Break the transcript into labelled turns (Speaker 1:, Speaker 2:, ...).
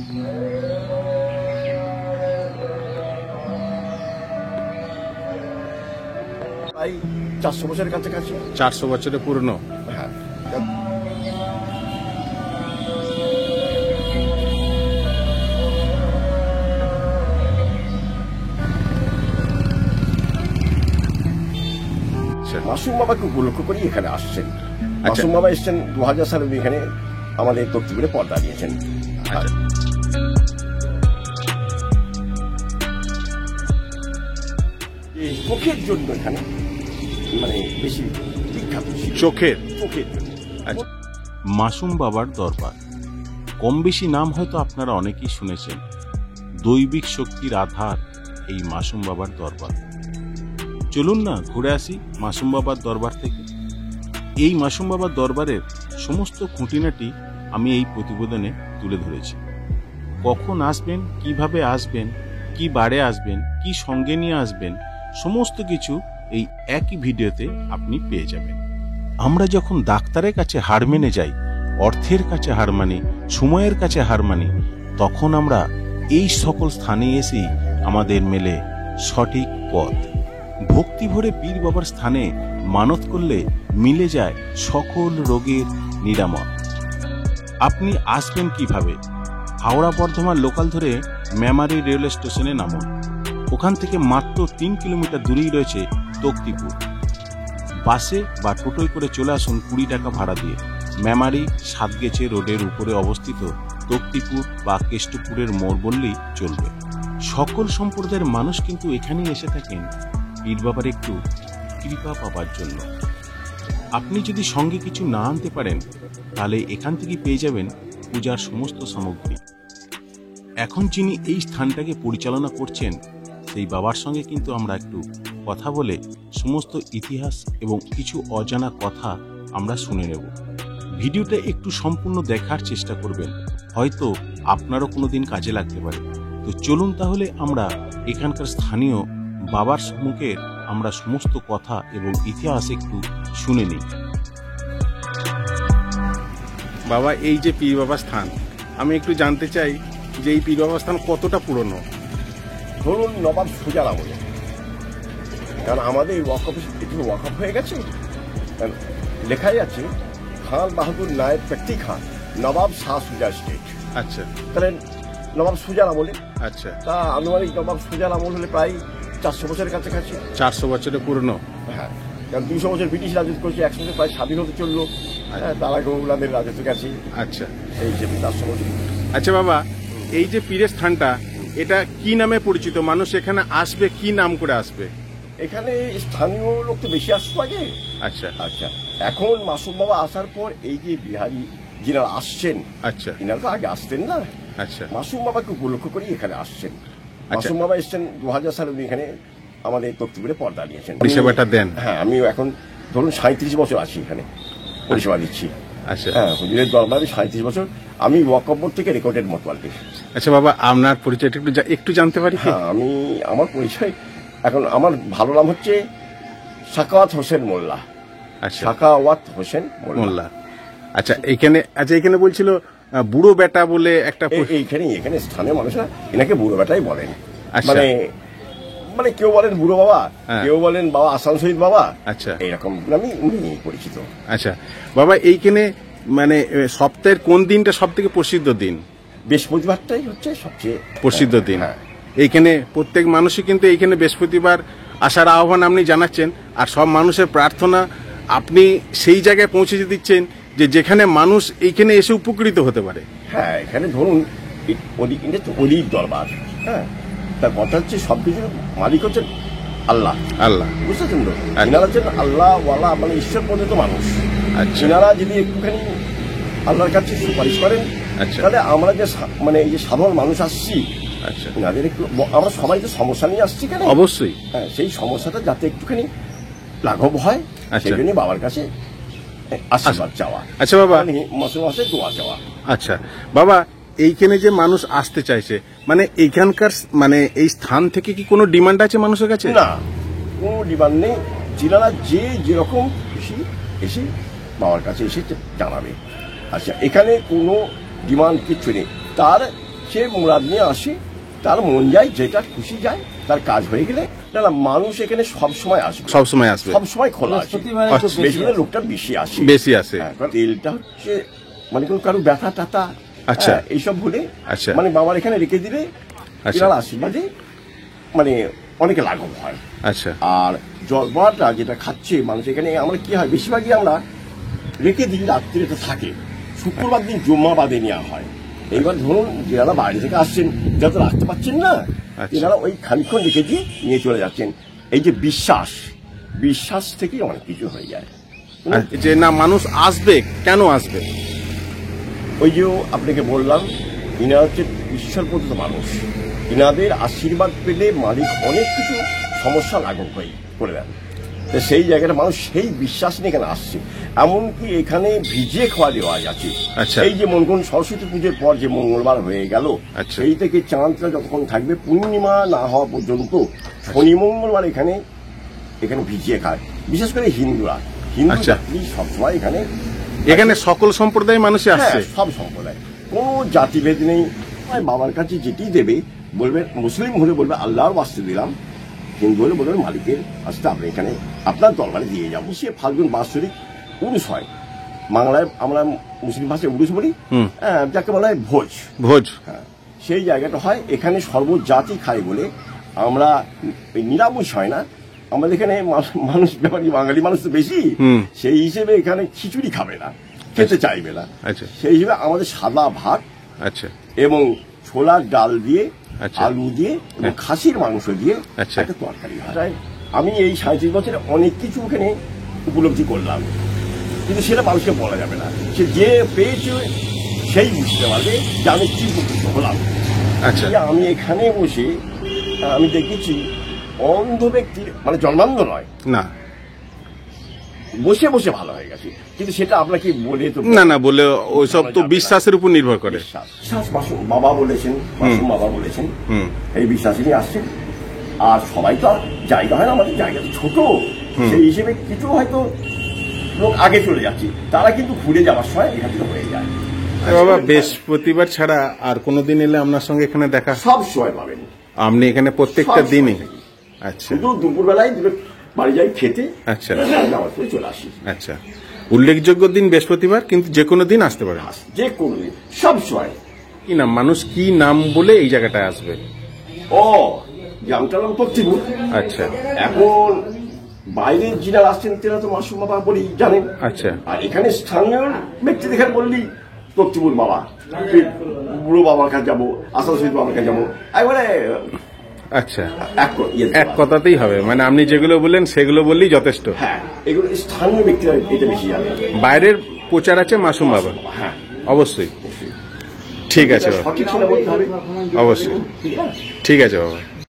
Speaker 1: প্রায় 400 বছরের কাছাকাছি।
Speaker 2: 400 বছরের পুরনো।
Speaker 1: হ্যাঁ, মাসুম বাবাকে উপলক্ষ করে এখানে আসছেন। মাসুম বাবা এসছেন 2000 সালে, এখানে আমাদের তক্তিপুরে পর্দা দিয়েছেন। চোখের জন্য এখানে মানে বেশি বিখ্যাত।
Speaker 2: চোখের
Speaker 1: জন্য।
Speaker 3: মাসুম বাবার দরবার কম বেশি নাম হয়তো আপনারা অনেকেই শুনেছেন। দৈবিক শক্তির আধার এই মাসুম বাবার দরবার। চলুন না ঘুরে আসি মাসুম বাবার দরবার থেকে। এই মাসুম বাবার দরবারের সমস্ত খুঁটিনাটি আমি এই প্রতিবেদনে তুলে ধরেছি। কখন আসবেন, কিভাবে আসবেন, কি বারে আসবেন, কি সঙ্গে নিয়ে আসবেন, সমস্ত কিছু এই একই ভিডিওতে আপনি পেয়ে যাবেন। আমরা যখন ডাক্তারের কাছে হার মেনে যাই, অর্থের কাছে হার মানি, সময়ের কাছে হার মানি, তখন আমরা এই সকল স্থানে এসেই আমাদের মেলে সঠিক পথ। ভক্তি ভরে পীর বাবার স্থানে মানত করলে মিলে যায় সকল রোগের নিরাময়। আপনি আসবেন কিভাবে? হাওড়া বর্ধমান লোকাল ধরে মেমারি রেলওয়ে স্টেশনে নামুন। ওখান থেকে মাত্র 3 কিলোমিটার দূরেই রয়েছে তক্তিপুর। বাসে বা টোটোয় করে চলে আসুন 20 টাকা ভাড়া দিয়ে। মেমারি সাতগেছে রোডের উপরে অবস্থিত তক্তিপুর বা কেষ্টপুরের মোড় বললেই চলবে। সকল সম্প্রদায়ের মানুষ কিন্তু এখানেই এসে থাকেন পীর বাবার একটু কৃপা পাবার জন্য। আপনি যদি সঙ্গে কিছু না আনতে পারেন তাহলে এখান থেকে পেয়ে যাবেন পূজার সমস্ত সামগ্রী। এখন যিনি এই স্থানটাকে পরিচালনা করছেন সেই বাবার সঙ্গে কিন্তু আমরা একটু কথা বলে সমস্ত ইতিহাস এবং কিছু অজানা কথা আমরা শুনে নেব। ভিডিওটা একটু সম্পূর্ণ দেখার চেষ্টা করবেন, হয়তো আপনারও কোনোদিন কাজে লাগতে পারে। তো চলুন তাহলে আমরা এখানকার স্থানীয় বাবার মুখে আমরা সমস্ত কথা এবং ইতিহাস একটু শুনে নিই।
Speaker 2: বাবা, এই যে পীর বাবা স্থান, আমি একটু জানতে চাই যে এই পীর বাবা স্থান কতটা পুরনো?
Speaker 1: ধরুন নবাব সুজার আমলে, কারণ আমাদের ওয়াকফ হয়ে গেছে, লেখাই আছে খান বাহাদুর নায়েব ব্যক্তি খান নবাব শাহ সুজা স্টেট।
Speaker 2: আচ্ছা,
Speaker 1: তাহলে নবাব সুজার আমলে।
Speaker 2: আচ্ছা,
Speaker 1: তা আনুমানিক নবাব সুজার আমল হলে প্রায় 400 বছরের কাছাকাছি।
Speaker 2: 400 বছরের পুরনো।
Speaker 1: হ্যাঁ, কারণ 200 বছর ব্রিটিশ রাজত্ব করেছে, 100 বছর প্রায় স্বাধীন হতে চললো। হ্যাঁ, তার আগে ওনাদের রাজত্ব গেছে।
Speaker 2: আচ্ছা,
Speaker 1: এই যে 400 বছর।
Speaker 2: আচ্ছা বাবা, এই যে পীরের স্থানটা, এটা কি নামে পরিচিত? মানুষ এখানে আসবে কি নাম করে আসবে?
Speaker 1: এখানে স্থানীয় লোক তো বেশি আসতো আগে।
Speaker 2: আচ্ছা
Speaker 1: আচ্ছা, এখন মাসুম বাবা আসার পর এই যে বিহারি যিনারা আসছেন,
Speaker 2: আচ্ছা,
Speaker 1: ইনারা তো আগে আসতেন না।
Speaker 2: আচ্ছা,
Speaker 1: মাসুম বাবাকে উপলক্ষ করে এখানে আসছেন। মাসুম বাবা এসছেন 2000 সালে, এখানে আমাদের তক্তিপুরে পর্দা নিয়েছেন,
Speaker 2: পরিষেবাটা দেন।
Speaker 1: হ্যাঁ, আমি এখন ধরুন 37 বছর আছি এখানে, পরিষেবা দিচ্ছি।
Speaker 2: আচ্ছা,
Speaker 1: হ্যাঁ, হুজুরের দরবারে 37 বছর আমি ওয়াকফ বোর্ড থেকে রেকর্ডেড মোতওয়াল্লি।
Speaker 2: আচ্ছা বাবা, আপনার পরিচয়টা একটু জানতে পারি?
Speaker 1: হ্যাঁ, আমার পরিচয় এখন, আমার ভালো নাম হচ্ছে সাখাওয়াত হোসেন মোল্লা।
Speaker 2: আচ্ছা,
Speaker 1: সাখাওয়াত হোসেন মোল্লা।
Speaker 2: আচ্ছা, এখানে বলছিল বুড়ো বেটা বলে একটা,
Speaker 1: এখানে স্থানীয় মানুষরা এনাকে বুড়ো বেটাই বলেন।
Speaker 2: আচ্ছা,
Speaker 1: মানে কেউ বলেন বুড়ো বাবা, কেউ বলেন বাবা আসান শহীদ বাবা। আচ্ছা, এইরকম আমি উনি পরিচিত।
Speaker 2: আচ্ছা বাবা, এইখানে মানে সপ্তাহের কোন দিনটা সব থেকে প্রসিদ্ধ দিন?
Speaker 1: বৃহস্পতিবারটাই হচ্ছে সবচেয়ে
Speaker 2: প্রসিদ্ধ দিন।
Speaker 1: হ্যাঁ,
Speaker 2: এইখানে প্রত্যেক মানুষই কিন্তু এইখানে বৃহস্পতিবার আসার আহ্বান আপনি জানাচ্ছেন, আর সব মানুষের প্রার্থনা আপনি সেই জায়গায় পৌঁছে দিচ্ছেন যে যেখানে মানুষ এইখানে এসে উপকৃত হতে পারে।
Speaker 1: হ্যাঁ, এখানে ধরুন অলির দরবার। হ্যাঁ, তার কথা হচ্ছে সবকিছু মালিক হচ্ছেন আল্লাহ। বুঝতেছেন তো? এনারা হচ্ছেন আল্লাহ ওয়ালা, মানে ঈশ্বর পর্যন্ত মানুষ।
Speaker 2: আচ্ছা,
Speaker 1: এনারা যদি একটুখানি আল্লাহর কাছে সুপারিশ করেন, তাহলে আমরা যে মানে এই যে সাধারণ মানুষ আসছি,
Speaker 2: আচ্ছা,
Speaker 1: এনাদের একটু, আমরা সবাই তো সমস্যা নিয়ে আসছি কেন,
Speaker 2: অবশ্যই।
Speaker 1: হ্যাঁ, সেই সমস্যাটা যাতে একটুখানি লাঘব হয়, সেই জন্য বাবার কাছে আশীর্বাদ চাওয়া।
Speaker 2: আচ্ছা বাবা,
Speaker 1: মাসে মাসে দোয়া চাওয়া।
Speaker 2: আচ্ছা বাবা, এইখানে যে মানুষ আসতে চাইছে, মানে এইখানকার মানে এই স্থান থেকে কি কোনো ডিমান্ড আছে মানুষের কাছে?
Speaker 1: না, কোনো ডিমান্ড নেই। যিনারা যেরকম খুশি এসে বাবার কাছে এসে জানাবে। আচ্ছা, এখানে কোনো ডিমান্ড কিছু নেই। তার সে মুরাদ নিয়ে আসে, তার মন যায়, যেটা খুশি যায়, তার কাজ হয়ে গেলে না মানুষ এখানে সব সময় আসবে,
Speaker 2: সব সময় আসবে,
Speaker 1: সব সময় খোলা আছে।
Speaker 2: আচ্ছা।
Speaker 1: বেশি হলে লোকটা বেশি আসে,
Speaker 2: বেশি আসে।
Speaker 1: হ্যাঁ, কারণ তেলটা হচ্ছে মানে কোনো কারো ব্যথা টাথা,
Speaker 2: আচ্ছা।
Speaker 1: হ্যাঁ, এইসব হলে
Speaker 2: আচ্ছা।
Speaker 1: মানে বাবার এখানে রেখে দিলে
Speaker 2: আচ্ছা।
Speaker 1: এনার আশীর্বাদে মানে অনেকে লাঘব হয়।
Speaker 2: আচ্ছা।
Speaker 1: আর জলপাটা যেটা খাচ্ছে মানুষ এখানে, আমরা কি হয় বেশিরভাগই আমরা রেখে দিই, রাত্রে এটা থাকে, শুক্রবার দিন জুম্মা বাদে নেওয়া হয়। এইবার ধরুন যারা বাইরে থেকে আসছেন, যারা তো রাখতে পারছেন না,
Speaker 2: আচ্ছা।
Speaker 1: এনারা ওই খানিক্ষণ রেখে দিয়ে নিয়ে চলে যাচ্ছেন। এই যে বিশ্বাস থেকেই অনেক কিছু হয়ে যায়।
Speaker 2: যে না মানুষ আসবে, কেন আসবে?
Speaker 1: ওই যে আপনাকে বললাম, ইনারা হচ্ছে ঈশ্বর প্রদত্ত মানুষ, ইনাদের আশীর্বাদ পেলে মালিক অনেক কিছু সমস্যা লাঘব করে দেন। তো সেই জায়গাটা মানুষ সেই বিশ্বাস নিয়ে এখানে আসছে। এমনকি এখানে ভিজিয়ে খাওয়া দেওয়া যাচ্ছে।
Speaker 2: আচ্ছা।
Speaker 1: এই যে মনে করুন সরস্বতী পুজোর পর যে মঙ্গলবার হয়ে গেল,
Speaker 2: আচ্ছা।
Speaker 1: সেই থেকে চাঁদটা যতক্ষণ থাকবে পূর্ণিমা না হওয়া পর্যন্ত শনি মঙ্গলবার এখানে ভিজিয়ে খায়। বিশেষ করে হিন্দু
Speaker 2: আচ্ছা।
Speaker 1: জাতি সবসময়
Speaker 2: এখানে সকল সম্প্রদায়ের মানুষই আসছে,
Speaker 1: হ্যাঁ, সব সম্প্রদায়, কোনো জাতিভেদ নেই। বাবার কাছে যেটি দেবে বলবে, মুসলিম হলে বলবে আল্লাহর বাস্তে দিলাম, হিন্দু হলে বলবে মালিকের আসতে আপনি এখানে আপনার দরবারে দিয়ে যাবো। সে ফাল্গুন বাৎসরিক উরুস হয়, বাংলায় আমরা মুসলিম ভাষায় উরুস বলি, যাকে বলা হয় ভোজ। হ্যাঁ, সেই জায়গাটা হয় এখানে সর্বজাতি খায় বলে আমরা নিরামিষ হয় না। আমাদের এখানে মানুষ ব্যাপারী বাঙালি মানুষ তো বেশি, সেই হিসেবে এখানে খিচুড়ি খাবে না, খেতে চাইবে না।
Speaker 2: আচ্ছা।
Speaker 1: সেই হিসেবে আমাদের সাদা ভাত,
Speaker 2: আচ্ছা,
Speaker 1: এবং ছোলার ডাল দিয়ে,
Speaker 2: আচ্ছা,
Speaker 1: আলু দিয়ে এবং খাসির মাংস দিয়ে
Speaker 2: আচ্ছা,
Speaker 1: একটা তরকারি হয়। আমি এই 37 বছরে অনেক কিছু এখানে উপলব্ধি করলাম, কিন্তু সেটা মানুষকে বলা যাবে না। সে যে পেয়েছে সেই বুঝতে পারবে যে আমি কি উপকৃত হলাম।
Speaker 2: আচ্ছা।
Speaker 1: আমি এখানে বসে আমি দেখেছি অন্ধ ব্যক্তি, মানে জন্মান্ধ নয়,
Speaker 2: না
Speaker 1: বসে বসে ভালো হয়ে গেছে, কিন্তু সেটা আপনাকে বলে তো
Speaker 2: না বলে ওইসব তো বিশ্বাসের উপর নির্ভর করে।
Speaker 1: বিশ্বাস বাবা বলেছেন, বাবা বলেছেন, এই বিশ্বাস নিয়ে আসছেন। আর সবাই তো আর জায়গা হয় না, আমাদের জায়গা তো ছোট, সেই হিসেবে কিছু হয়তো লোক আগে চলে যাচ্ছে, তারা কিন্তু ঘুরে যাওয়ার সময় এখান থেকে হয়ে যায়।
Speaker 2: বাবা বৃহস্পতিবার ছাড়া আর কোনোদিন এলে আপনার সঙ্গে এখানে দেখা?
Speaker 1: সব সময় পাবেন
Speaker 2: আপনি এখানে প্রত্যেকটা দিনই? আচ্ছা।
Speaker 1: শুধু দুপুরবেলায় বাড়ি যাই খেতে,
Speaker 2: আচ্ছা,
Speaker 1: নামাজ পড়ে চলে আসি।
Speaker 2: আচ্ছা। উল্লেখযোগ্য দিন বৃহস্পতিবার, কিন্তু যে কোনো দিন আসতে পারেন?
Speaker 1: যে কোনো দিন, সব সময়।
Speaker 2: কি নাম, মানুষ কি নাম বলে এই জায়গাটায় আসবে?
Speaker 1: জামটালাম তক্তিপুর।
Speaker 2: আচ্ছা।
Speaker 1: এখন বাইরের যিনারা আসছেন তেরা তো মাসুম বাবা বলি জানেন।
Speaker 2: আচ্ছা।
Speaker 1: আর এখানে স্থানীয় ব্যক্তি দেখার বললি তক্তিপুর বাবা, বুড়ো বাবার কাছে যাবো, আসাদ শহীদ বাবার কাছে যাবো, একবারে
Speaker 2: আচ্ছা,
Speaker 1: এক
Speaker 2: কথাতেই হবে, মানে আপনি যেগুলো বললেন সেগুলো বললেই যথেষ্ট।
Speaker 1: হ্যাঁ, এগুলো স্থানীয় ব্যক্তিরা এটা বেশি জানে।
Speaker 2: বাইরের প্রচার আছে মাসুম বাবা?
Speaker 1: হ্যাঁ,
Speaker 2: অবশ্যই। ঠিক আছে বাবা,
Speaker 1: সঠিক ছিল বলতে হবে,
Speaker 2: অবশ্যই। ঠিক আছে বাবা।